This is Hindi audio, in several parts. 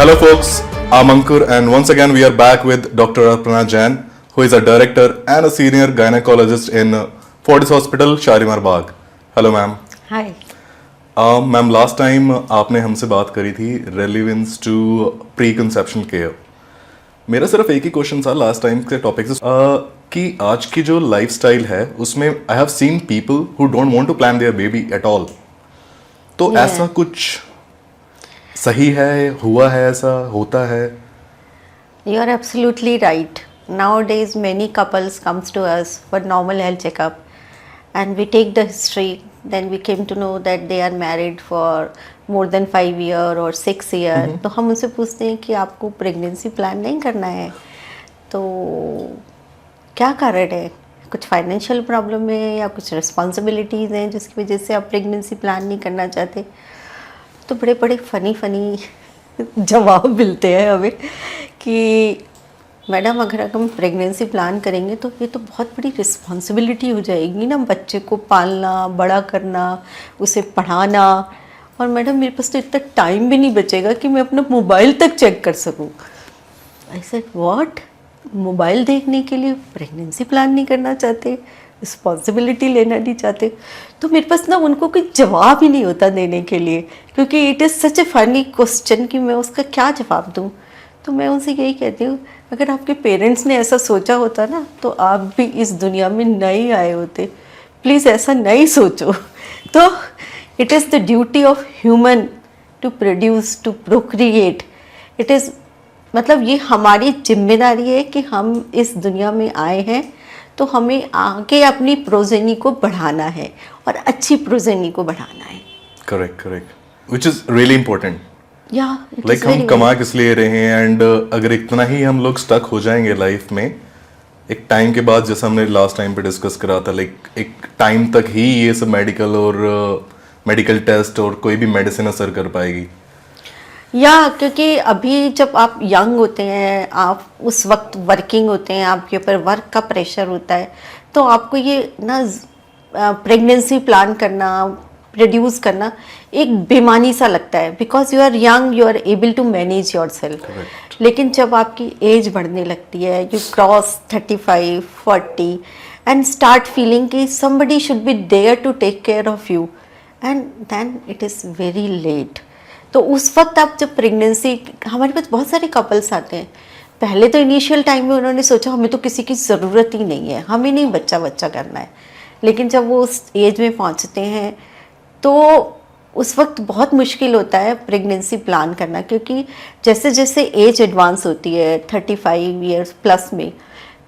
Hello, folks. I'm Ankur, and once again, we are back with Dr. Arpana Jain, who is a director and a senior gynecologist in Fortis Hospital, Shalimar Bagh. Hello, ma'am. Hi. Ma'am, last time आपने हमसे बात करी थी relevance to pre conception care. मेरा सिर्फ एक ही क्वेश्चन था लास्ट टाइम के टॉपिक से कि आज की जो लाइफस्टाइल है उसमें I have seen people who don't want to plan their baby at all. तो Yeah. ऐसा कुछ सही है, हुआ है, ऐसा होता है? You are absolutely right. Nowadays, many couples comes to us for normal health checkup, and we take the history. Then we came to know that they are married for more than 5 year or 6 year. तो हम उनसे पूछते हैं कि आपको प्रेगनेंसी प्लान नहीं करना है, तो क्या कारण है? कुछ फाइनेंशियल प्रॉब्लम है या कुछ रिस्पॉन्सिबिलिटीज़ हैं जिसकी वजह से आप प्रेगनेंसी प्लान नहीं करना चाहते? तो बड़े बड़े फ़नी जवाब मिलते हैं हमें कि मैडम अगर हम प्रेगनेंसी प्लान करेंगे तो ये तो बहुत बड़ी रिस्पॉन्सिबिलिटी हो जाएगी ना, बच्चे को पालना, बड़ा करना, उसे पढ़ाना, और मैडम मेरे पास तो इतना टाइम भी नहीं बचेगा कि मैं अपना मोबाइल तक चेक कर सकूं। I said what? मोबाइल देखने के लिए प्रेगनेंसी प्लान नहीं करना चाहते, रिस्पॉन्सिबिलिटी लेना नहीं चाहते? तो मेरे पास ना उनको कोई जवाब ही नहीं होता देने के लिए, क्योंकि it is such A funny question कि मैं उसका क्या जवाब दूँ। तो मैं उनसे यही कहती हूँ, अगर आपके पेरेंट्स ने ऐसा सोचा होता ना तो आप भी इस दुनिया में नहीं आए होते। प्लीज़ ऐसा नहीं सोचो। तो it is the duty of human to produce, to procreate. It is मतलब ये हमारी जिम्मेदारी है कि हम इस दुनिया में आए हैं तो हमें आगे अपनी प्रोजेनी को बढ़ाना है और अच्छी प्रोजेनी को बढ़ाना है। Correct correct, which is really important. या लाइक हम कमा किस लिए रहे हैं, एंड अगर इतना ही हम लोग स्टक हो जाएंगे लाइफ में एक टाइम के बाद, जैसा हमने लास्ट टाइम पे डिस्कस करा था, लाइक एक टाइम तक ही ये सब मेडिकल और मेडिकल टेस्ट और कोई भी मेडिसिन असर कर पाएगी। या क्योंकि अभी जब आप यंग होते हैं, आप उस वक्त वर्किंग होते हैं, आपके ऊपर वर्क का प्रेशर होता है, तो आपको ये ना प्रेगनेंसी प्लान करना, प्रोड्यूस करना एक बेमानी सा लगता है, because you are young, you are able to manage yourself. लेकिन जब आपकी एज बढ़ने लगती है, you cross 35, 40 and start feeling कि somebody should be there to take care of you, and then it is very late. तो उस वक्त आप जब प्रेगनेंसी, हमारे पास बहुत सारे कपल्स आते हैं, पहले तो इनिशियल टाइम में उन्होंने सोचा हमें तो किसी की ज़रूरत ही नहीं है, हमें नहीं बच्चा करना है। लेकिन जब वो उस एज में पहुंचते हैं तो उस वक्त बहुत मुश्किल होता है प्रेगनेंसी प्लान करना, क्योंकि जैसे जैसे एज एडवांस होती है 35 ईयर्स प्लस में,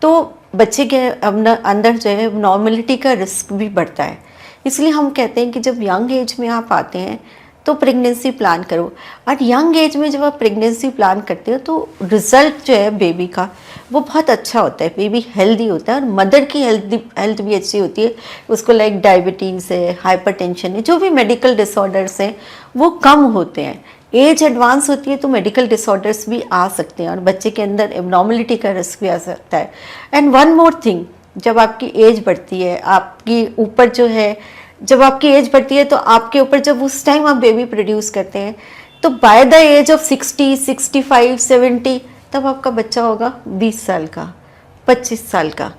तो बच्चे के अंदर जो है नॉर्मलिटी का रिस्क भी बढ़ता है। इसलिए हम कहते हैं कि जब यंग एज में आप आते हैं तो प्रेगनेंसी प्लान करो। और यंग एज में जब आप प्रेगनेंसी प्लान करते हो तो रिज़ल्ट जो है बेबी का वो बहुत अच्छा होता है, बेबी हेल्दी होता है और मदर की हेल्थ भी अच्छी होती है। उसको लाइक डायबिटीज़ है, हाइपरटेंशन है, जो भी मेडिकल डिसऑर्डर्स हैं वो कम होते हैं। एज एडवांस होती है तो मेडिकल डिसऑर्डर्स भी आ सकते हैं और बच्चे के अंदर एबनॉर्मलिटी का रिस्क भी आ सकता है। एंड वन मोर थिंग, जब आपकी एज बढ़ती है, आपकी ऊपर जो है, जब आपकी एज बढ़ती है तो आपके ऊपर जब उस टाइम आप बेबी प्रोड्यूस करते हैं तो बाय द एज ऑफ 60, 65, 70 तब आपका बच्चा होगा 20 साल का, 25 साल का।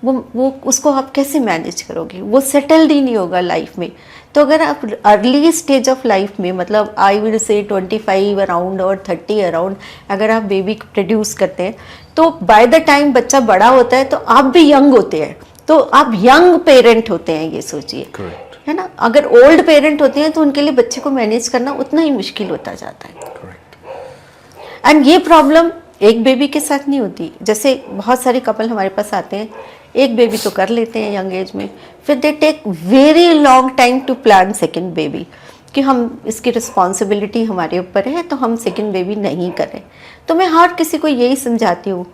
वो उसको आप कैसे मैनेज करोगे? वो सेटल्ड ही नहीं होगा लाइफ में। तो अगर आप अर्ली स्टेज ऑफ लाइफ में, मतलब आई विल से 25 अराउंड और 30 अराउंड अगर आप बेबी प्रोड्यूस करते हैं तो बाय द टाइम बच्चा बड़ा होता है तो आप भी यंग होते हैं, तो आप यंग पेरेंट होते हैं, ये सोचिए, है ना। अगर ओल्ड पेरेंट होते हैं तो उनके लिए बच्चे को मैनेज करना उतना ही मुश्किल होता जाता है। एंड ये प्रॉब्लम एक बेबी के साथ नहीं होती। जैसे बहुत सारे कपल हमारे पास आते हैं, एक बेबी तो कर लेते हैं यंग एज में, फिर they take very long time to plan second baby, कि हम इसकी रिस्पॉन्सिबिलिटी हमारे ऊपर है तो हम सेकेंड बेबी नहीं करें। तो मैं हर किसी को यही समझाती हूँ,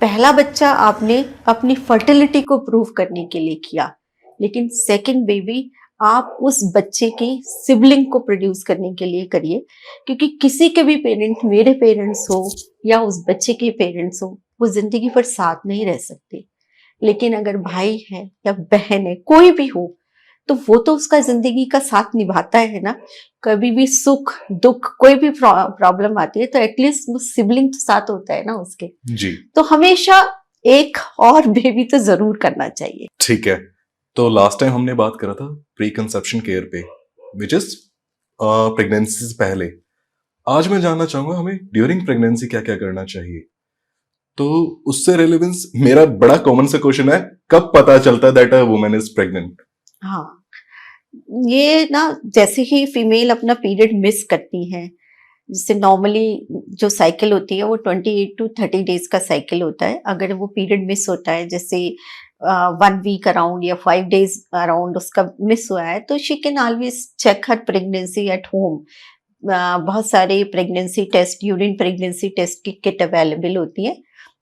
पहला बच्चा आपने अपनी फर्टिलिटी को प्रूव करने के लिए किया, लेकिन सेकेंड बेबी आप उस बच्चे की सिबलिंग को प्रोड्यूस करने के लिए करिए। क्योंकि किसी के भी पेरेंट, मेरे पेरेंट्स हो या उस बच्चे के पेरेंट्स हो, वो जिंदगी भर साथ नहीं रह सकते। लेकिन अगर भाई है या बहन है, कोई भी हो, तो वो तो उसका जिंदगी का साथ निभाता है ना। कभी भी सुख दुख कोई भी प्रॉब्लम आती है तो एटलीस्ट वो सिबलिंग तो साथ होता है ना उसके। जी तो हमेशा एक और बेबी तो जरूर करना चाहिए। ठीक है। तो लास्ट टाइम हमने बात करा था प्री कंसेप्शन केयर पे, विच इज प्रेगनेंसी से पहले। आज मैं जानना चाहूंगा हमें ड्यूरिंग प्रेगनेंसी क्या क्या करना चाहिए। तो उससे रेलेवेंस मेरा बड़ा कॉमन सा क्वेश्चन है, कब पता चलता है that a woman is pregnant? हाँ, ये ना जैसे ही फीमेल अपना पीरियड मिस करती है, जैसे नॉर्मली जो साइकिल होती है वो 28 टू 30 डेज का साइकिल होता है। अगर वो पीरियड मिस होता है जैसे 1 वीक अराउंड या 5 डेज अराउंड उसका मिस हुआ है, तो she can always check her pregnancy at home. बहुत सारे pregnancy test, urine pregnancy test की किट अवेलेबल होती है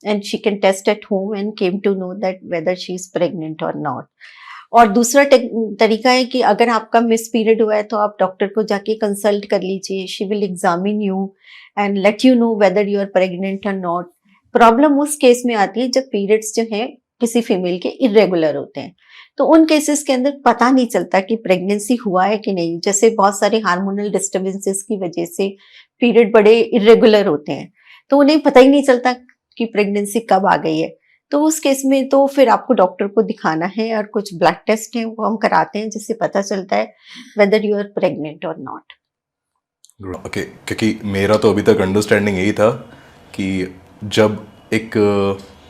and she can test at home and came to know that whether she is pregnant और नॉट। और दूसरा तरीका है कि अगर आपका मिस पीरियड हुआ है तो आप डॉक्टर को जाके कंसल्ट कर लीजिए। She will examine you and let you know whether you are pregnant और नॉट। प्रॉब्लम उस केस में आती है जब पीरियड्स जो है किसी फीमेल के इरेगुलर होते हैं, तो उन केसेस के अंदर पता नहीं चलता कि प्रेगनेंसी हुआ है कि नहीं। जैसे बहुत सारे हार्मोनल डिस्टर्बेंसेस की वजह से पीरियड बड़े इरेगुलर होते हैं, तो उन्हें पता ही नहीं चलता कि प्रेगनेंसी कब आ गई है। तो उस केस में तो फिर आपको डॉक्टर को दिखाना है और कुछ ब्लड टेस्ट है वो हम कराते हैं जिससे पता चलता है वेदर यू आर प्रेग्नेंट और नॉट। ओके, क्योंकि मेरा तो अभी तक अंडरस्टैंडिंग यही था कि जब एक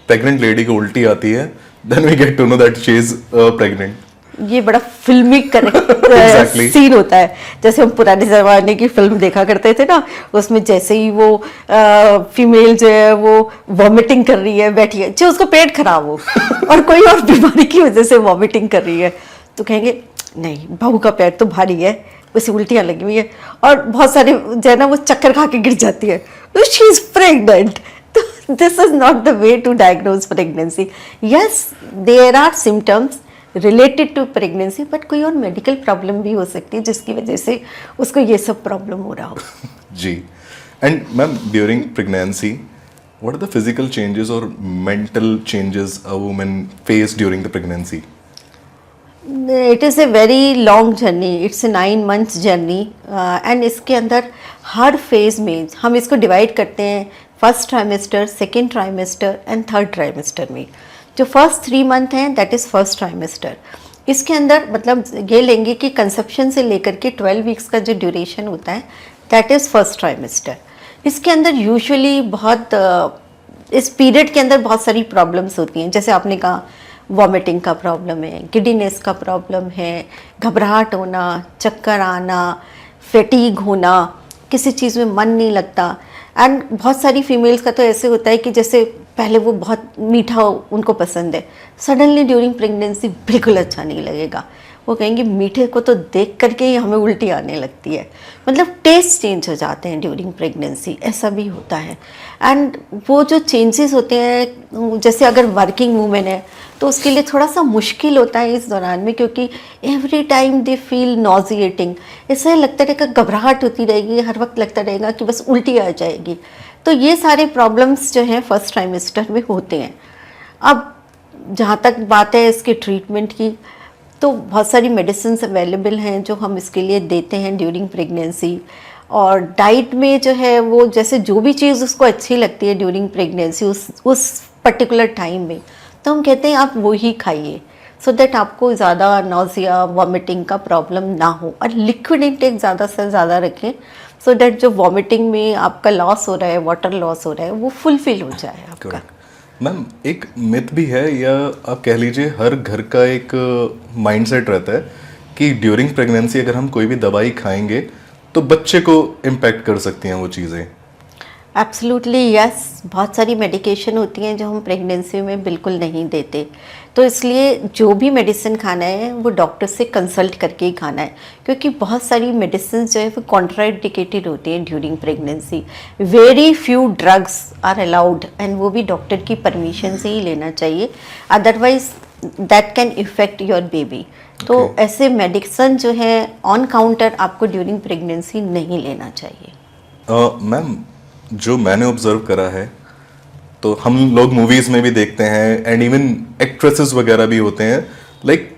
प्रेग्नेंट लेडी को उल्टी आती है then we get to know that she is pregnant. ये बड़ा फिल्मी Exactly. सीन होता है। जैसे हम पुराने जमाने की फिल्म देखा करते थे ना, उसमें जैसे ही वो फीमेल जो है वो वॉमिटिंग कर रही है, बैठी है, चाहे उसका पेट खराब हो और कोई और बीमारी की वजह से वॉमिटिंग कर रही है, तो कहेंगे नहीं बहू का पेट तो भारी है, उसे उल्टियाँ लगी हुई है। और बहुत सारे जो है ना वो चक्कर खा के गिर जाती है, तो शी इज प्रेग्नेंट। तो this is not the way to diagnose pregnancy. Yes, there are symptoms related to pregnancy, but कोई और मेडिकल प्रॉब्लम भी हो सकती है जिसकी वजह से उसको ये सब प्रॉब्लम हो रहा हो। जी। And ma'am during pregnancy what are the physical changes और mental changes a woman face during the pregnancy? It is a very long journey, it's a 9 months journey and इसके अंदर हर फेज में हम इसको डिवाइड करते हैं first trimester, second trimester and third trimester में। जो फर्स्ट 3 month हैं दैट इज़ फर्स्ट ट्राइमेस्टर। इसके अंदर मतलब ये लेंगे कि कंसेप्शन से लेकर के 12 weeks का जो ड्यूरेशन होता है दैट इज़ फर्स्ट ट्राइमेस्टर। इसके अंदर यूजुअली बहुत इस पीरियड के अंदर बहुत सारी प्रॉब्लम्स होती हैं। जैसे आपने कहा वॉमिटिंग का प्रॉब्लम है, गिडीनेस का प्रॉब्लम है, घबराहट होना, चक्कर आना, फैटीग होना, किसी चीज़ में मन नहीं लगता। एंड बहुत सारी फीमेल्स का तो ऐसे होता है कि जैसे पहले वो बहुत मीठा उनको पसंद है, सडनली ड्यूरिंग प्रेगनेंसी बिल्कुल अच्छा नहीं लगेगा। वो कहेंगे मीठे को तो देख करके ही हमें उल्टी आने लगती है। मतलब टेस्ट चेंज हो जाते हैं ड्यूरिंग प्रेगनेंसी, ऐसा भी होता है। एंड वो जो चेंजेस होते हैं, जैसे अगर वर्किंग वूमेन है तो उसके लिए थोड़ा सा मुश्किल होता है इस दौरान में, क्योंकि एवरी टाइम दे फील नॉजिएटिंग। ऐसा लगता रहेगा, घबराहट होती रहेगी, हर वक्त लगता रहेगा कि बस उल्टी आ जाएगी। तो ये सारे प्रॉब्लम्स जो हैं फर्स्ट ट्राइमेस्टर में होते हैं। अब जहाँ तक बात है इसके ट्रीटमेंट की, तो बहुत सारी मेडिसिन अवेलेबल हैं जो हम इसके लिए देते हैं ड्यूरिंग प्रेगनेंसी। और डाइट में जो है वो जैसे जो भी चीज़ उसको अच्छी लगती है ड्यूरिंग प्रेगनेंसी उस पर्टिकुलर टाइम में, तो हम कहते हैं आप वो ही खाइए, सो दैट आपको ज़्यादा नॉजिया वॉमिटिंग का प्रॉब्लम ना हो। और लिक्विड इंटेक ज़्यादा से ज़्यादा रखें, सो दैट जो वॉमिटिंग में आपका लॉस हो रहा है, वाटर लॉस हो रहा है, वो फुलफिल हो जाए आपका। मैम एक मिथ भी है, या आप कह लीजिए हर घर का एक माइंडसेट रहता है कि ड्यूरिंग प्रेगनेंसी अगर हम कोई भी दवाई खाएंगे तो बच्चे को इम्पैक्ट कर सकती हैं वो चीज़ें। एब्सोल्युटली यस, बहुत सारी मेडिकेशन होती हैं जो हम प्रेगनेंसी में बिल्कुल नहीं देते। तो इसलिए जो भी मेडिसिन खाना है वो डॉक्टर से कंसल्ट करके ही खाना है, क्योंकि बहुत सारी मेडिसिन जो है वो कॉन्ट्राइंडिकेटेड होती हैं during pregnancy. Very few drugs are allowed and वो भी डॉक्टर की परमिशन से ही लेना चाहिए, otherwise that can effect your baby. तो ऐसे मेडिसिन जो है ऑन काउंटर आपको ड्यूरिंग प्रेगनेंसी नहीं लेना चाहिए। मैम जो मैंने ऑब्जर्व करा है, तो हम लोग मूवीज में भी देखते हैं एंड इवन एक्ट्रेसेस वगैरह भी होते हैं, लाइक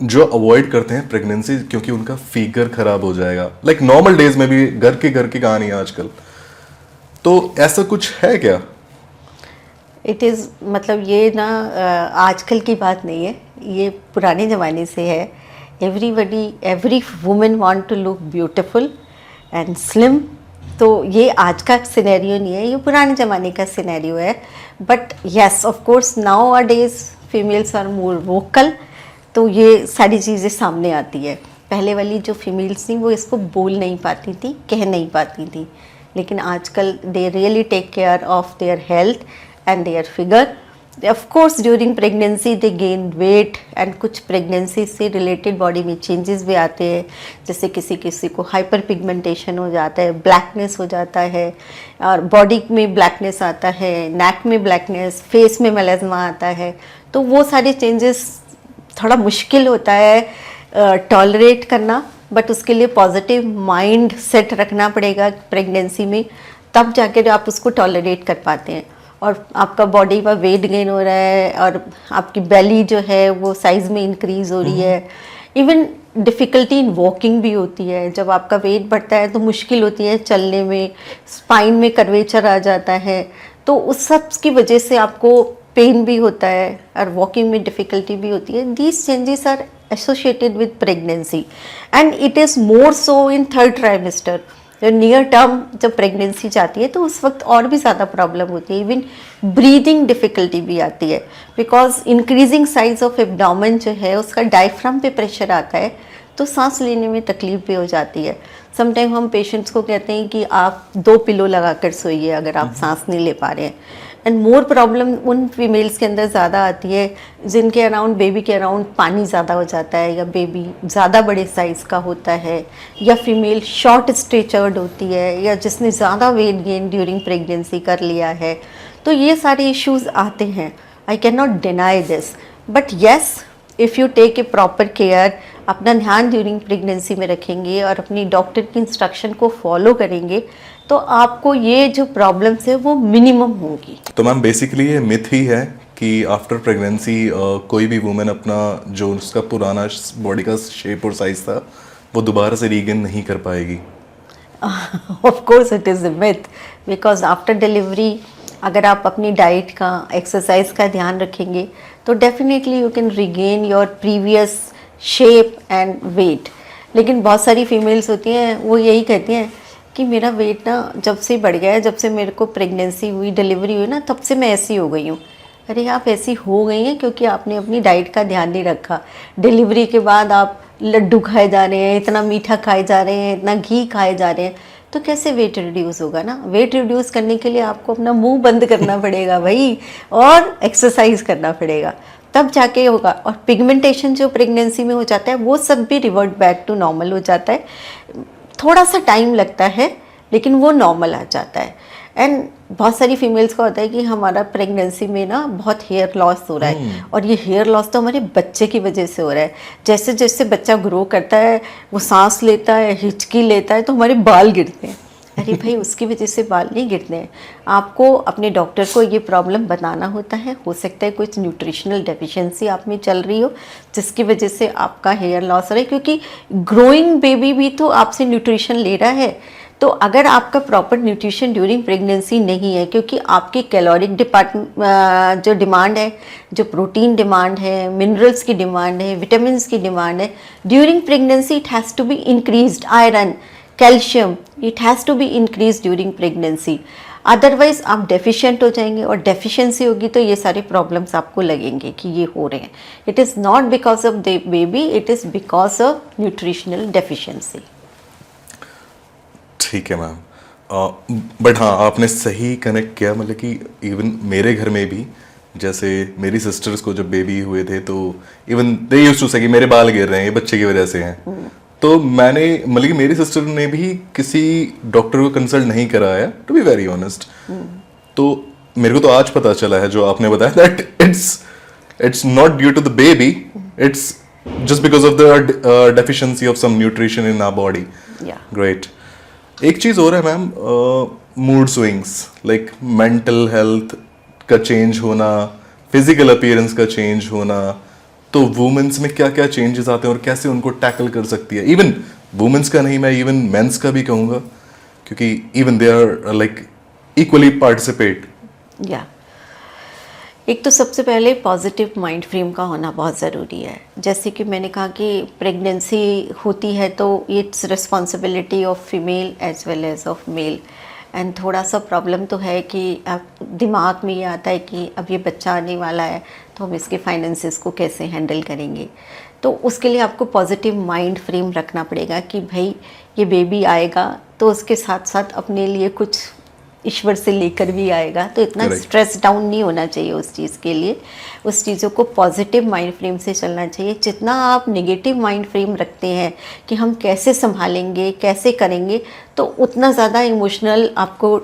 जो अवॉइड करते हैं प्रेगनेंसी क्योंकि उनका फिगर खराब हो जाएगा, लाइक नॉर्मल डेज में भी घर की कहानी है आजकल, तो ऐसा कुछ है क्या? इट इज़ मतलब ये ना आजकल की बात नहीं है, ये पुराने ज़माने से है। Every women want to look beautiful and slim. तो ये आज का सिनेरियो नहीं है, ये पुराने ज़माने का सिनेरियो है। But yes, of course nowadays females are more vocal, तो ये सारी चीज़ें सामने आती है। पहले वाली जो फीमेल्स थी वो इसको बोल नहीं पाती थी, कह नहीं पाती थी, लेकिन आजकल they really take care of their health and their figure. Of course during pregnancy they gain weight and कुछ pregnancy से related body में changes भी आते हैं, जैसे किसी किसी को hyper pigmentation हो जाता है, blackness हो जाता है, और body में blackness आता है, neck में blackness, face में melasma आता है। तो वो सारे changes थोड़ा मुश्किल होता है टॉलरेट करना, बट उसके लिए पॉजिटिव माइंड सेट रखना पड़ेगा प्रेगनेंसी में, तब जाकर आप उसको टॉलरेट कर पाते हैं। और आपका बॉडी का वेट गेन हो रहा है और आपकी बेली जो है वो साइज़ में इंक्रीज हो रही है। इवन डिफ़िकल्टी इन वॉकिंग भी होती है, जब आपका वेट बढ़ता है तो मुश्किल होती है चलने में, स्पाइन में कर्वेचर आ जाता है, तो उस सब की वजह से आपको पेन भी होता है और वॉकिंग में डिफ़िकल्टी भी होती है। These changes are associated with pregnancy and it is more so in third trimester. जो नियर टर्म जब प्रेगनेंसी जाती है तो उस वक्त और भी ज़्यादा प्रॉब्लम होती है, इवन ब्रीदिंग डिफ़िकल्टी भी आती है, because increasing size of abdomen जो है उसका डायफ्राम पे प्रेशर आता है, तो सांस लेने में तकलीफ भी हो जाती है। समटाइम हम पेशेंट्स को कहते हैं कि आप 2 पिलो लगा कर सोइए अगर आप सांस नहीं ले पा रहे हैं। एंड मोर प्रॉब्लम उन फीमेल्स के अंदर ज़्यादा आती है जिनके अराउंड, बेबी के अराउंड पानी ज़्यादा हो जाता है, या बेबी ज़्यादा बड़े साइज़ का होता है, या फीमेल शॉर्ट स्ट्रेचर्ड होती है, या जिसने ज़्यादा वेट गेन ड्यूरिंग प्रेगनेंसी कर लिया है। तो ये सारे इश्यूज़ आते हैं, I can not deny this, but yes if you take a proper care, अपना ध्यान ड्यूरिंग प्रेगनेंसी में रखेंगे और अपनी डॉक्टर की इंस्ट्रक्शन को फॉलो करेंगे, तो आपको ये जो प्रॉब्लम्स है वो मिनिमम होंगी। तो मैम बेसिकली ये मिथ ही है कि आफ्टर प्रेगनेंसी कोई भी वुमेन अपना जो उसका पुराना बॉडी का शेप और साइज था वो दोबारा से रीगेन नहीं कर पाएगी। Of course it is a myth, because after delivery अगर आप अपनी डाइट का, एक्सरसाइज का ध्यान रखेंगे तो definitely you can regain your previous shape and weight. लेकिन बहुत सारी फीमेल्स होती हैं वो यही कहती हैं कि मेरा वेट ना जब से बढ़ गया है, जब से मेरे को प्रेगनेंसी हुई, डिलीवरी हुई ना, तब से मैं ऐसी हो गई हूँ। अरे आप ऐसी हो गई हैं क्योंकि आपने अपनी डाइट का ध्यान नहीं रखा। डिलीवरी के बाद आप लड्डू खाए जा रहे हैं, इतना मीठा खाए जा रहे हैं, इतना घी खाए जा रहे हैं, तो कैसे वेट रिड्यूस होगा ना। वेट रिड्यूस करने के लिए आपको अपना मुंह बंद करना पड़ेगा भाई, और एक्सरसाइज करना पड़ेगा, तब जाके होगा। और पिगमेंटेशन जो प्रेगनेंसी में हो जाता है वो सब भी रिवर्ट बैक टू नॉर्मल हो जाता है। थोड़ा सा टाइम लगता है लेकिन वो नॉर्मल आ जाता है। एंड बहुत सारी फीमेल्स का होता है कि हमारा प्रेगनेंसी में ना बहुत हेयर लॉस हो रहा है, और ये हेयर लॉस तो हमारे बच्चे की वजह से हो रहा है। जैसे जैसे बच्चा ग्रो करता है, वो सांस लेता है, हिचकी लेता है, तो हमारे बाल गिरते हैं। अरे भाई उसकी वजह से बाल नहीं गिरते हैं, आपको अपने डॉक्टर को ये प्रॉब्लम बताना होता है। हो सकता है कुछ न्यूट्रिशनल डेफिशिएंसी आप में चल रही हो जिसकी वजह से आपका हेयर लॉस हो रहा है, क्योंकि ग्रोइंग बेबी भी तो आपसे न्यूट्रिशन ले रहा है। तो अगर आपका प्रॉपर न्यूट्रिशन ड्यूरिंग प्रेगनेंसी नहीं है, क्योंकि आपकी कैलोरिक जो डिमांड है, जो प्रोटीन डिमांड है, मिनरल्स की डिमांड है, विटामिन्स की डिमांड है, during pregnancy it has to be increased. Iron, calcium, it has to be increase during pregnancy, otherwise आप डेफिशिएंट हो जाएंगे, और डेफिशिएंसी होगी तो ये सारे प्रॉब्लम्स आपको लगेंगे कि ये हो रहे हैं। It is not because of the baby, it is because of nutritional deficiency. ठीक है मैम, बट हाँ आपने सही कनेक्ट किया, मतलब कि इवन मेरे घर में भी जैसे मेरी सिस्टर्स को जब बेबी हुए थे तो इवन दे यूज्ड टू से कि मेरे बाल गिर रहे हैं, ये बच्चे की वजह से हैं। तो मैंने, मतलब कि मेरी सिस्टर ने भी किसी डॉक्टर को कंसल्ट नहीं कराया, टू बी वेरी ऑनेस्ट। तो मेरे को तो आज पता चला है जो आपने बताया, that it's not due to the baby, it's just because of the deficiency of some nutrition in our body. Great. एक चीज और है ma'am, mood swings, like mental health का चेंज होना, फिजिकल अपीयरेंस का चेंज होना, तो वुमेन्स में क्या क्या चेंजेस आते हैं और कैसे उनको टैकल कर सकती है? इवन वुमेन्स का नहीं, मैं इवन मेंस का भी कहूँगा, क्योंकि even they are like equally participate. या एक तो सबसे पहले पॉजिटिव माइंड फ्रेम का होना बहुत ज़रूरी है। जैसे कि मैंने कहा कि प्रेगनेंसी होती है तो it's responsibility of female as well as of male. And थोड़ा सा प्रॉब्लम तो है कि अब दिमाग में ये आता है कि अब ये बच्चा आने वाला है तो हम इसके फाइनेंसेस को कैसे हैंडल करेंगे। तो उसके लिए आपको पॉजिटिव माइंड फ्रेम रखना पड़ेगा कि भाई ये बेबी आएगा तो उसके साथ साथ अपने लिए कुछ ईश्वर से लेकर भी आएगा, तो इतना Correct. स्ट्रेस डाउन नहीं होना चाहिए उस चीज़ के लिए। उस चीज़ों को पॉजिटिव माइंड फ्रेम से चलना चाहिए। जितना आप नेगेटिव माइंड फ्रेम रखते हैं कि हम कैसे संभालेंगे कैसे करेंगे, तो उतना ज़्यादा इमोशनल आपको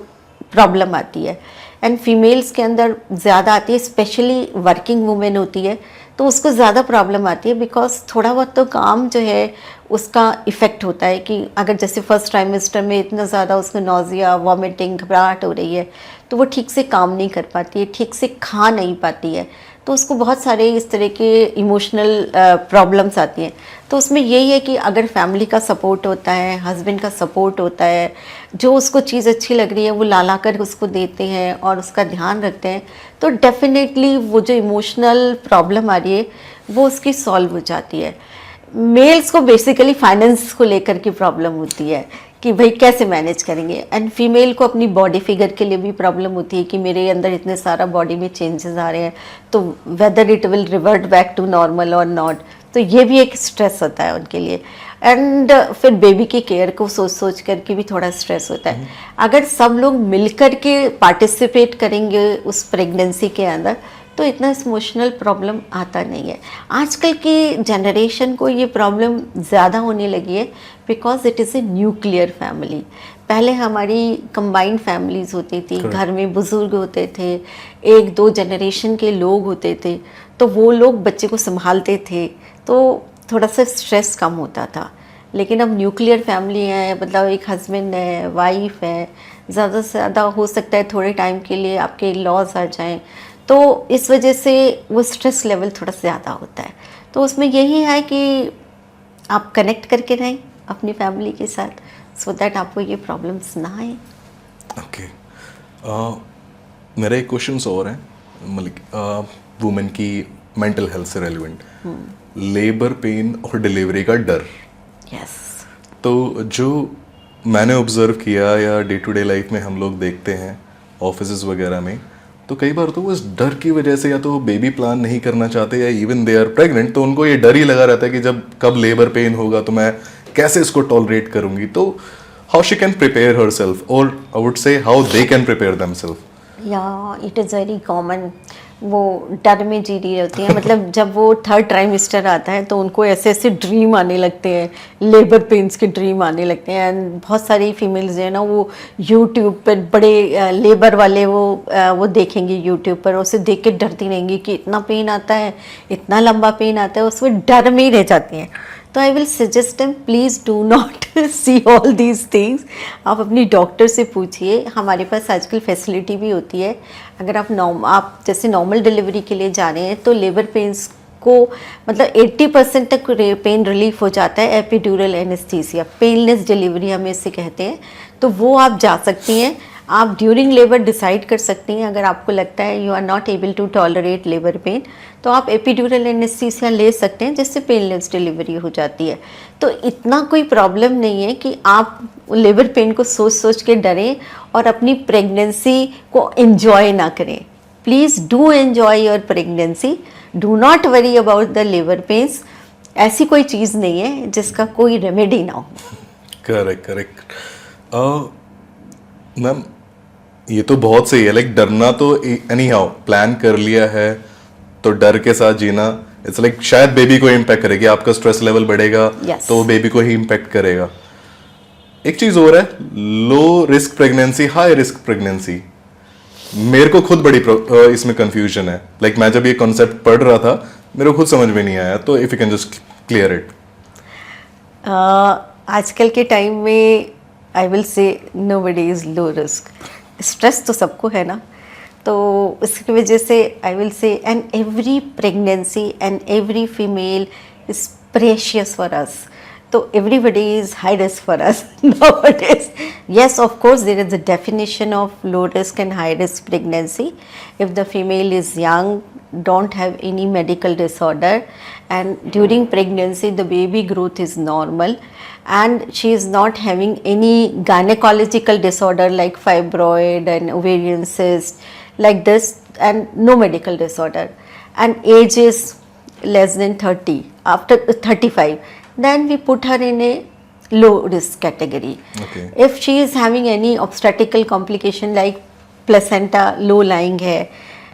प्रॉब्लम आती है। एंड फीमेल्स के अंदर ज़्यादा आती है, स्पेशली वर्किंग वुमेन होती है तो उसको ज़्यादा प्रॉब्लम आती है, बिकॉज थोड़ा बहुत तो काम जो है उसका इफ़ेक्ट होता है कि अगर जैसे फर्स्ट ट्राइमेस्टर में इतना ज़्यादा उसको नॉजिया वॉमिटिंग घबराहट हो रही है तो वो ठीक से काम नहीं कर पाती है, ठीक से खा नहीं पाती है, तो उसको बहुत सारे इस तरह के इमोशनल प्रॉब्लम्स आती हैं। तो उसमें यही है कि अगर फैमिली का सपोर्ट होता है, हस्बैंड का सपोर्ट होता है, जो उसको चीज़ अच्छी लग रही है वो ला कर उसको देते हैं और उसका ध्यान रखते हैं, तो डेफिनेटली वो जो इमोशनल प्रॉब्लम आ रही है वो उसकी सॉल्व हो जाती है। मेल्स को बेसिकली फाइनेंस को लेकर की प्रॉब्लम होती है कि भाई कैसे मैनेज करेंगे। एंड फीमेल को अपनी बॉडी फिगर के लिए भी प्रॉब्लम होती है कि मेरे अंदर इतने सारा बॉडी में चेंजेस आ रहे हैं, तो whether it will revert back to normal और नॉट, तो ये भी एक स्ट्रेस होता है उनके लिए। एंड फिर बेबी की केयर को सोच सोच करके भी थोड़ा स्ट्रेस होता है। अगर सब लोग मिलकर के पार्टिसिपेट करेंगे उस प्रेगनेंसी के अंदर तो इतना इमोशनल प्रॉब्लम आता नहीं है। आजकल की जनरेशन को ये प्रॉब्लम ज़्यादा होने लगी है because it is a nuclear family. पहले हमारी कंबाइंड फैमिलीज़ होती थी, घर में बुज़ुर्ग होते थे, एक दो जनरेशन के लोग होते थे, तो वो लोग बच्चे को संभालते थे, तो थोड़ा सा स्ट्रेस कम होता था। लेकिन अब न्यूक्लियर फैमिली है, मतलब एक हस्बैंड है, वाइफ है, ज़्यादा से ज़्यादा हो सकता है थोड़े टाइम के लिए आपके लॉज आ जाएं, तो इस वजह से वो स्ट्रेस लेवल थोड़ा ज़्यादा होता है। तो उसमें यही है कि आप कनेक्ट करके रहें अपनी फैमिली के साथ सो दैट आपको ये प्रॉब्लम्स ना आए। ओके, मेरा एक क्वेश्चन और है, मतलब वुमेन की मेंटल हेल्थ से रेलिवेंट, लेबर पेन और डिलीवरी का डर। यस। तो जो मैंने ऑब्जर्व किया या डे टू डे लाइफ में हम लोग देखते हैं ऑफिसेज वगैरह में, तो कई बार तो वो इस डर की वजह से या तो बेबी प्लान नहीं करना चाहते या इवन दे आर प्रेग्नेंट, तो उनको ये डर ही लगा रहता है कि जब कब लेबर पेन होगा तो मैं कैसे इसको टॉलरेट करूंगी। तो how she can prepare herself, और I would say how they can prepare themselves. या इट इज़ वेरी कॉमन, वो डर में जी रही होती है। मतलब जब वो थर्ड ट्राइमेस्टर आता है तो उनको ऐसे ऐसे ड्रीम आने लगते हैं, लेबर पेन्स के ड्रीम आने लगते हैं। एंड बहुत सारी फीमेल्स जो है ना वो यूट्यूब पर बड़े लेबर वाले वो देखेंगे यूट्यूब पर, उसे देख के डरती रहेंगी कि इतना पेन आता है, इतना लंबा पेन आता है, उसमें डर में ही रह जाती हैं। तो I will suggest them please do not see all these things. आप अपनी डॉक्टर से पूछिए, हमारे पास आजकल फैसिलिटी भी होती है। अगर आप जैसे नॉर्मल डिलीवरी के लिए जा रहे हैं तो लेबर पेन्स को मतलब 80% तक पेन रिलीफ हो जाता है एपिड्यूरल एनेस्थीसिया, पेनलेस डिलीवरी हमें इसे कहते हैं। तो वो आप जा सकती हैं, आप ड्यूरिंग लेबर डिसाइड कर सकती हैं। अगर आपको लगता है you are not able to tolerate labour pain तो आप एपिड्यूरल एनेस्थीसिया ले सकते हैं, जिससे पेनलेस डिलीवरी हो जाती है। तो इतना कोई प्रॉब्लम नहीं है कि आप लेबर पेन को सोच सोच के डरें और अपनी प्रेगनेंसी को एंजॉय ना करें। Please do enjoy your pregnancy, do not worry about the labour pains. ऐसी कोई चीज़ नहीं है जिसका कोई रेमेडी ना हो। करेक्ट। मैम ये तो बहुत सही है, लाइक डरना तो एनी हाउ प्लान कर लिया है तो डर के साथ जीना, इट्स लाइक शायद बेबी को इम्पैक्ट करेगी, आपका स्ट्रेस लेवल बढ़ेगा Yes. तो बेबी को ही इम्पैक्ट करेगा। एक चीज और है, low risk pregnancy high risk pregnancy, मेरे को खुद बड़ी इसमें कंफ्यूजन है। लाइक मैं जब ये कॉन्सेप्ट पढ़ रहा था मेरे को खुद समझ में नहीं आया, तो if you can just clear it. आजकल के टाइम में I will say nobody is low risk. Stress तो सबको है ना, तो इसकी वजह से I will say and every pregnancy and every female is precious for us. So everybody is high risk for us nowadays. Yes, of course, there is a definition of low risk and high risk pregnancy. If the female is young, don't have any medical disorder, and during pregnancy the baby growth is normal, and she is not having any gynecological disorder like fibroid and ovarian cyst like this, and no medical disorder, and age is less than 30, after 35, then we put her in a low risk category. Okay. If she is having any obstetrical complication like placenta low lying है,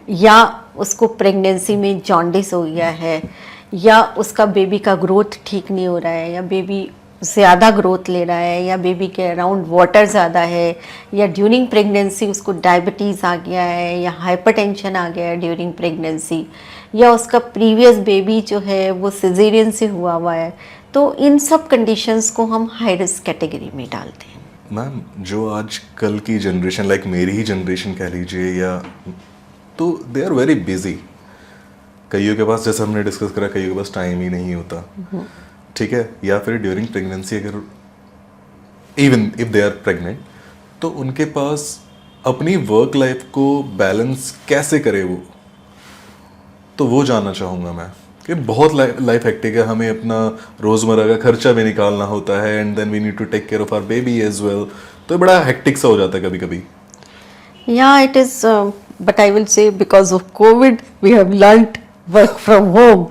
या उसको प्रेगनेंसी में जॉन्डिस हो गया है, या उसका बेबी का ग्रोथ ठीक नहीं हो रहा है, या बेबी ज़्यादा ग्रोथ ले रहा है, या बेबी के अराउंड वाटर ज़्यादा है, या ड्यूरिंग प्रेगनेंसी उसको डायबिटीज़ आ गया है, या हाइपरटेंशन आ गया है ड्यूरिंग प्रेगनेंसी, या उसका प्रीवियस बेबी जो है वो सिजेरियन से हुआ है, तो इन सब कंडीशंस को हम हाई रिस्क कैटेगरी में डालते हैं. मैम, जो आज कल की जनरेशन, लाइक मेरी ही जनरेशन कह लीजिए, या तो दे आर वेरी बिजी. कईयों के पास, जैसे हमने डिस्कस करा, कईयों के पास टाइम ही नहीं होता, ठीक है, या फिर ड्यूरिंग प्रेगनेंसी अगर even if they are pregnant, तो उनके पास अपनी वर्क लाइफ को बैलेंस कैसे करे वो, तो वो जानना चाहूँगा मैं कि बहुत लाइफ हेक्टिक है, हमें अपना रोज़मर्रा का खर्चा भी निकालना होता है, and then we need to take care of our baby as well, तो ये बड़ा हेक्टिक सा हो जाता है कभी कभी. Yeah, it is, but I will say because of COVID, we have learnt work from home.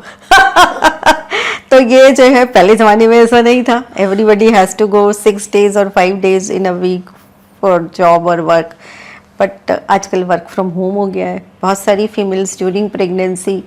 तो ये जो है पहले ज़माने में ऐसा नहीं था. Everybody has to go 6 days or 5 days in a week for job or work. But आजकल वर्क फ्रॉम होम हो गया है. बहुत सारी females during pregnancy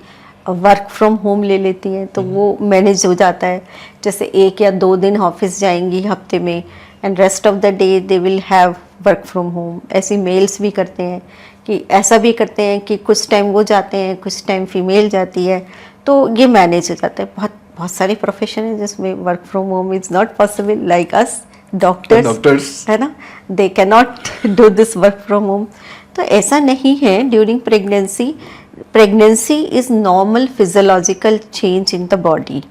work from home ले लेती हैं, तो वो मैनेज हो जाता है. जैसे 1 या 2 दिन ऑफिस जाएंगी हफ्ते में, and rest of the day they will have work from home. ऐसी मेल्स भी करते हैं कि ऐसा भी करते हैं कि कुछ टाइम वो जाते हैं, कुछ टाइम फीमेल जाती है, तो ये मैनेज हो जाता है. बहुत बहुत सारे प्रोफेशन है जिसमें work from home is not possible, like us doctors, है ना, they can not do this work from home. तो ऐसा नहीं है during pregnancy. Pregnancy is normal physiological change in the body.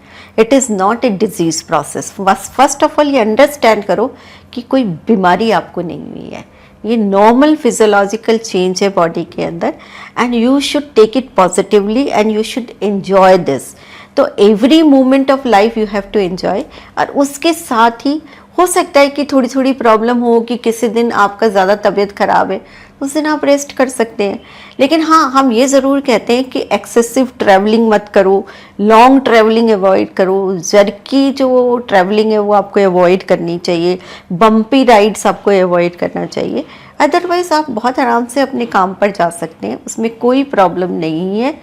It is not a disease process. First of all ये understand करो कि कोई बीमारी आपको नहीं हुई है. ये normal physiological change है body के अंदर, and you should take it positively and you should enjoy this. तो every moment of life you have to enjoy. और उसके साथ ही हो सकता है कि थोड़ी थोड़ी प्रॉब्लम हो, कि किसी दिन आपका ज़्यादा तबीयत ख़राब है, उस दिन आप रेस्ट कर सकते हैं. लेकिन हाँ, हम ये ज़रूर कहते हैं कि एक्सेसिव ट्रैवलिंग मत करो, लॉन्ग ट्रैवलिंग अवॉइड करो, जर्की जो ट्रैवलिंग है वो आपको अवॉइड करनी चाहिए, बम्पी राइड्स आपको अवॉइड करना चाहिए. अदरवाइज़ आप बहुत आराम से अपने काम पर जा सकते हैं, उसमें कोई प्रॉब्लम नहीं है.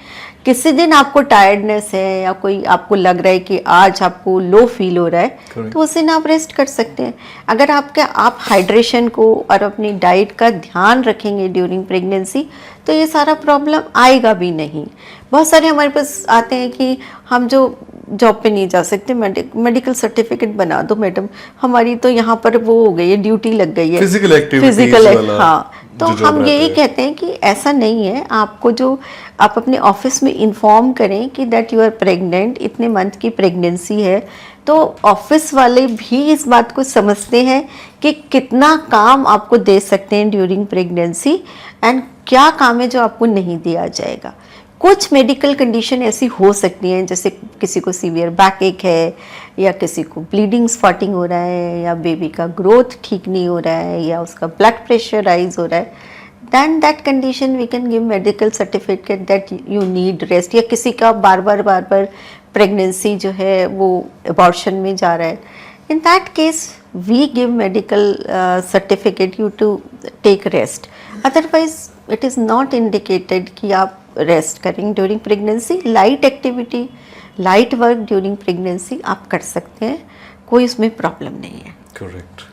किसी दिन आपको टायर्डनेस है या कोई आपको लग रहा है कि आज आपको लो फील हो रहा है, तो उस दिन आप रेस्ट कर सकते हैं. अगर आप हाइड्रेशन को और अपनी डाइट का ध्यान रखेंगे ड्यूरिंग प्रेगनेंसी, तो ये सारा प्रॉब्लम आएगा भी नहीं. बहुत सारे हमारे पास आते हैं कि हम जो जॉब पे नहीं जा सकते, मेडिकल सर्टिफिकेट बना दो मैडम, हमारी तो यहाँ पर वो हो गई है, ड्यूटी लग गई है, फिजिकल. हाँ, तो हम यही कहते हैं कि ऐसा नहीं है. आपको जो आप अपने ऑफिस में इन्फॉर्म करें कि दैट यू आर प्रेग्नेंट, इतने मंथ की प्रेगनेंसी है, तो ऑफिस वाले भी इस बात को समझते हैं कि कितना काम आपको दे सकते हैं ड्यूरिंग प्रेगनेंसी, एंड क्या काम है जो आपको नहीं दिया जाएगा. कुछ मेडिकल कंडीशन ऐसी हो सकती हैं, जैसे किसी को सीवियर बैक एक है, या किसी को ब्लीडिंग स्पॉटिंग हो रहा है, या बेबी का ग्रोथ ठीक नहीं हो रहा है, या उसका ब्लड प्रेशर राइज हो रहा है, than that condition we can give medical certificate that you need rest. या किसी का बार बार प्रेगनेंसी जो है वो अबॉर्शन में जा रहा है, in that case we give medical certificate you to take rest. Otherwise it is not indicated कि आप रेस्ट करें during pregnancy. Light activity, light work during pregnancy आप कर सकते हैं, कोई उसमें प्रॉब्लम नहीं है. Correct.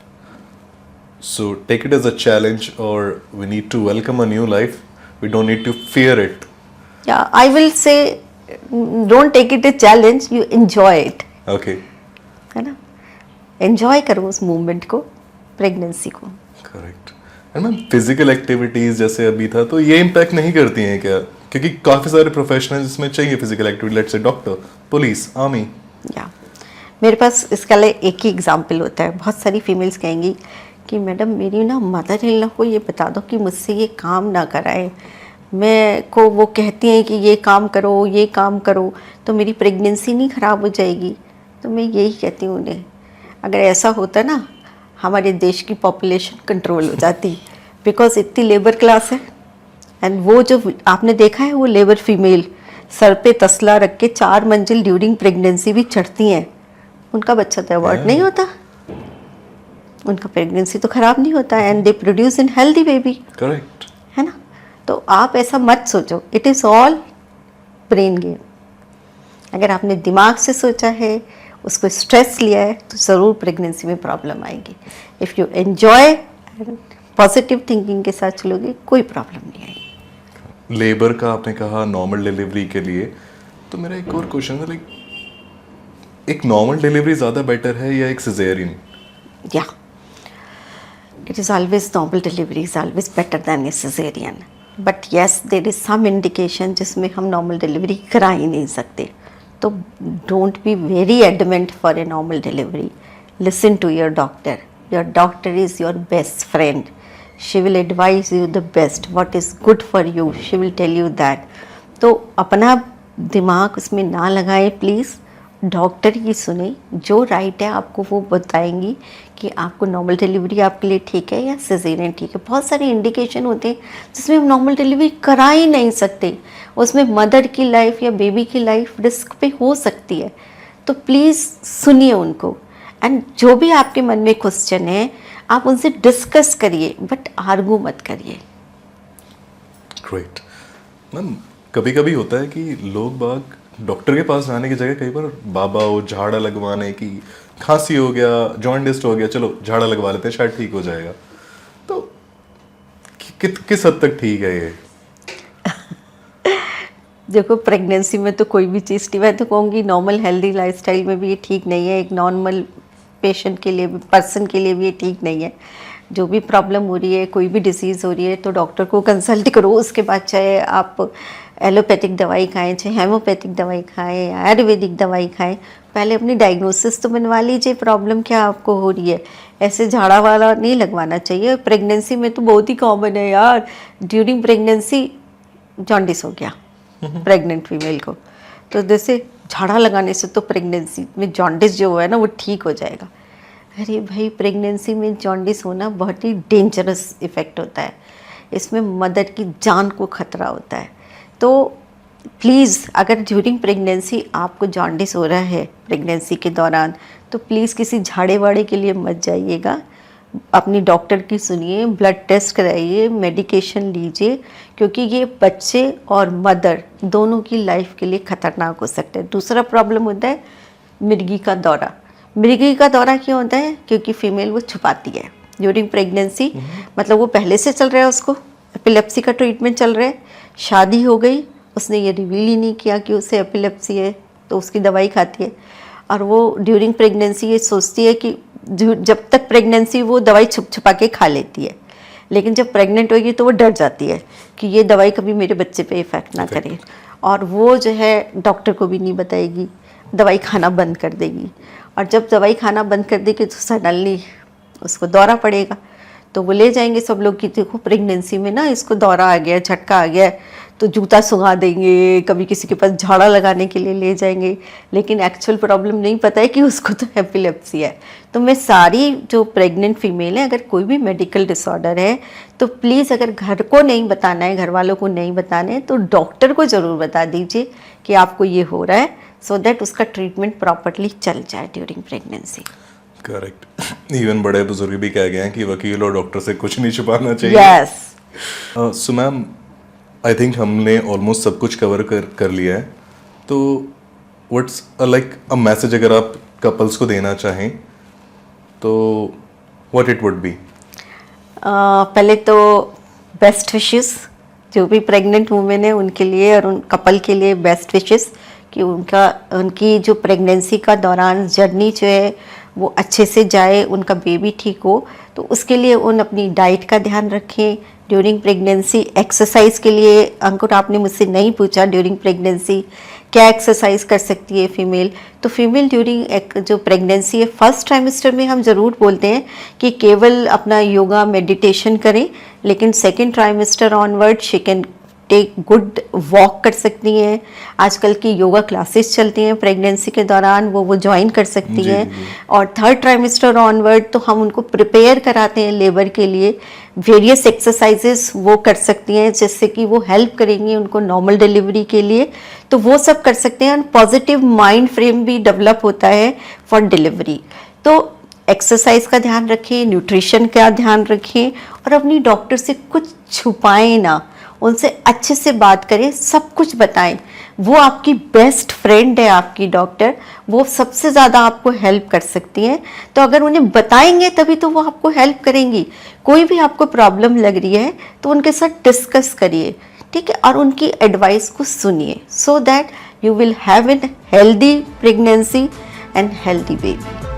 So take it as a challenge, or we need to welcome a new life. We don't need to fear it. Yeah, I will say don't take it a challenge, you enjoy it. Okay. है ना, एंजॉय करो उस मूवमेंट को, प्रेगनेंसी को. Correct. And ma'am physical activities जैसे अभी था तो ये इम्पैक्ट नहीं करती हैं क्या? क्योंकि काफी सारे प्रोफेशनल्स इसमें चाहिए physical activity, let's say doctor, police, army. या मेरे पास इसका लिए एक ही एग्जाम्पल होता है। बहुत सारी फीमेल्स कहेंगी कि मैडम मेरी ना मदर इन लॉ को ये बता दो कि मुझसे ये काम ना कराए, मैं को वो कहती हैं कि ये काम करो ये काम करो, तो मेरी प्रेगनेंसी नहीं ख़राब हो जाएगी। तो मैं यही कहती हूँ उन्हें, अगर ऐसा होता ना हमारे देश की पॉपुलेशन कंट्रोल हो जाती, बिकॉज इतनी लेबर क्लास है। एंड वो जो आपने देखा है वो लेबर फीमेल सर पे तसला रख के 4 मंजिल ड्यूरिंग प्रेगनेंसी भी चढ़ती हैं, उनका बच्चा तो अवॉर्ड नहीं होता, उनका प्रेगनेंसी तो ख़राब नहीं होता, and they produce in healthy baby. Correct है ना? तो आप ऐसा मत सोचो, it is all brain game. अगर आपने दिमाग से सोचा है, उसको स्ट्रेस लिया है, तो ज़रूर प्रेगनेंसी में प्रॉब्लम आएगी। If you enjoy positive thinking के साथ चलोगे, कोई प्रॉब्लम नहीं आएगी। लेबर का आपने कहा नॉर्मल डिलीवरी के लिए, तो मेरा एक और क्वेश्चन है, लाइक एक नॉर्मल डिलीवरी ज़्यादा बेटर है या एक सिजेरियन? या it is always normal delivery is always better than a cesarean, but yes there is some indication जिसमें हम normal delivery करा ही नहीं सकते। तो don't be very adamant for a normal delivery, listen to your doctor is your best friend, she will advise you the best, what is good for you she will tell you that। तो अपना दिमाग उसमें ना लगाएं प्लीज़, डॉक्टर की सुने, जो राइट है आपको वो बताएंगी कि आपको नॉर्मल डिलीवरी आपके लिए ठीक है या सिजेरियन ठीक है। बहुत सारे इंडिकेशन होते हैं जिसमें हम नॉर्मल डिलीवरी करा ही नहीं सकते, उसमें मदर की लाइफ या बेबी की लाइफ रिस्क पे हो सकती है। तो प्लीज़ सुनिए उनको, एंड जो भी आपके मन में क्वेश्चन है आप उनसे डिस्कस करिए, बट आर्गू मत करिए। ग्रेट मैम, कभी कभी होता है कि लोग बाग डॉक्टर के पास जाने की जगह कई बार बाबा वो झाड़ा लगवाने की, खांसी हो गया, जॉन्डिस हो गया, चलो झाड़ा लगवा लेते हैं शायद ठीक हो जाएगा, तो किस हद तक ठीक है ये? देखो प्रेगनेंसी में तो कोई भी चीज़ ठीक, मैं तो कहूँगी नॉर्मल हेल्दी लाइफस्टाइल में भी ये ठीक नहीं है, एक नॉर्मल पेशेंट के लिए भी, पर्सन के लिए भी ये ठीक नहीं है। जो भी प्रॉब्लम हो रही है, कोई भी डिसीज़ हो रही है, तो डॉक्टर को कंसल्ट करो। उसके बाद चाहे आप एलोपैथिक दवाई खाएं, चाहे हेमोपैथिक दवाई खाएं, आयुर्वेदिक दवाई खाएं, पहले अपनी डायग्नोसिस तो बनवा लीजिए, प्रॉब्लम क्या आपको हो रही है। ऐसे झाड़ा वाला नहीं लगवाना चाहिए। प्रेगनेंसी में तो बहुत ही कॉमन है यार, ड्यूरिंग प्रेगनेंसी जॉन्डिस हो गया प्रेग्नेंट फीमेल को, तो जैसे झाड़ा लगाने से तो प्रेगनेंसी में जॉन्डिस जो है ना वो ठीक हो जाएगा। अरे भाई, प्रेगनेंसी में जॉन्डिस होना बहुत ही डेंजरस इफ़ेक्ट होता है, इसमें मदर की जान को खतरा होता है। तो प्लीज़ अगर ड्यूरिंग प्रेगनेंसी आपको जॉन्डिस हो रहा है प्रेगनेंसी के दौरान, तो प्लीज़ किसी झाड़े वाड़े के लिए मत जाइएगा, अपनी डॉक्टर की सुनिए, ब्लड टेस्ट कराइए, मेडिकेशन लीजिए, क्योंकि ये बच्चे और मदर दोनों की लाइफ के लिए ख़तरनाक हो सकता है। दूसरा प्रॉब्लम होता है मिर्गी का दौरा। मिर्गी का दौरा क्यों होता है? क्योंकि फीमेल वो छुपाती है ड्यूरिंग प्रेगनेंसी, मतलब वो पहले से चल रहा है, उसको एपिलेप्सी का ट्रीटमेंट चल रहा है, शादी हो गई, उसने ये रिवील ही नहीं किया कि उसे एपिलेप्सी है, तो उसकी दवाई खाती है, और वो ड्यूरिंग प्रेगनेंसी ये सोचती है कि जब तक प्रेगनेंसी वो दवाई छुप छुपा के खा लेती है, लेकिन जब प्रेग्नेंट होगी तो वो डर जाती है कि ये दवाई कभी मेरे बच्चे पे इफ़ेक्ट ना करे, और वो जो है डॉक्टर को भी नहीं बताएगी, दवाई खाना बंद कर देगी, और जब दवाई खाना बंद कर देगी तो सडनली उसको दौरा पड़ेगा, तो वो ले जाएंगे सब लोग कि देखो प्रेगनेंसी में ना इसको दौरा आ गया, झटका आ गया, तो जूता सुंघा देंगे, कभी किसी के पास झाड़ा लगाने के लिए ले जाएंगे, लेकिन एक्चुअल प्रॉब्लम नहीं पता है कि उसको तो एपिलेप्सी है। तो मैं सारी जो प्रेग्नेंट फीमेल है, अगर कोई भी मेडिकल डिसऑर्डर है तो प्लीज़ अगर घर को नहीं बताना है, घर वालों को नहीं बताना है, तो डॉक्टर को ज़रूर बता दीजिए कि आपको ये हो रहा है, सो दैट उसका ट्रीटमेंट प्रॉपरली चल जाए ड्यूरिंग प्रेगनेंसी। करेक्ट। इवन बड़े बुजुर्ग भी कह गए हैं कि वकील और डॉक्टर से कुछ नहीं छुपाना चाहिए। Yes. So ma'am, I think हमने ऑलमोस्ट सब कुछ कवर कर लिया है, तो व्हाट्स लाइक अ मैसेज अगर आप कपल्स को देना चाहें तो व्हाट इट वुड बी? पहले तो बेस्ट विशेस जो भी प्रेग्नेंट वुमेन है उनके लिए, और उन कपल के लिए बेस्ट विशेस कि उनकी जो प्रेगनेंसी का दौरान जर्नी जो है वो अच्छे से जाए, उनका बेबी ठीक हो। तो उसके लिए उन अपनी डाइट का ध्यान रखें ड्यूरिंग प्रेगनेंसी। एक्सरसाइज के लिए अंकुर आपने मुझसे नहीं पूछा ड्यूरिंग प्रेगनेंसी क्या एक्सरसाइज कर सकती है फीमेल। तो फीमेल ड्यूरिंग जो प्रेगनेंसी है फर्स्ट ट्राइमेस्टर में हम ज़रूर बोलते हैं कि केवल अपना योगा मेडिटेशन करें, लेकिन second trimester onward she can take good walk कर सकती हैं। आजकल की योगा क्लासेस चलती हैं प्रेगनेंसी के दौरान, वो ज्वाइन कर सकती हैं। और थर्ड ट्राइमेस्टर ऑनवर्ड तो हम उनको प्रिपेयर कराते हैं लेबर के लिए, वेरियस एक्सरसाइजेस वो कर सकती हैं जिससे कि वो हेल्प करेंगी उनको नॉर्मल डिलीवरी के लिए। तो वो सब कर सकते हैं। और पॉजिटिव माइंड फ्रेम भी डेवलप होता है फॉर डिलीवरी। तो एक्सरसाइज का ध्यान रखें, न्यूट्रिशन का ध्यान रखें, और अपनी डॉक्टर से कुछ छुपाएं ना, उनसे अच्छे से बात करें, सब कुछ बताएं। वो आपकी बेस्ट फ्रेंड है आपकी डॉक्टर, वो सबसे ज़्यादा आपको हेल्प कर सकती हैं। तो अगर उन्हें बताएंगे तभी तो वो आपको हेल्प करेंगी। कोई भी आपको प्रॉब्लम लग रही है तो उनके साथ डिस्कस करिए, ठीक है, और उनकी एडवाइस को सुनिए, so that you will have an healthy pregnancy and healthy baby.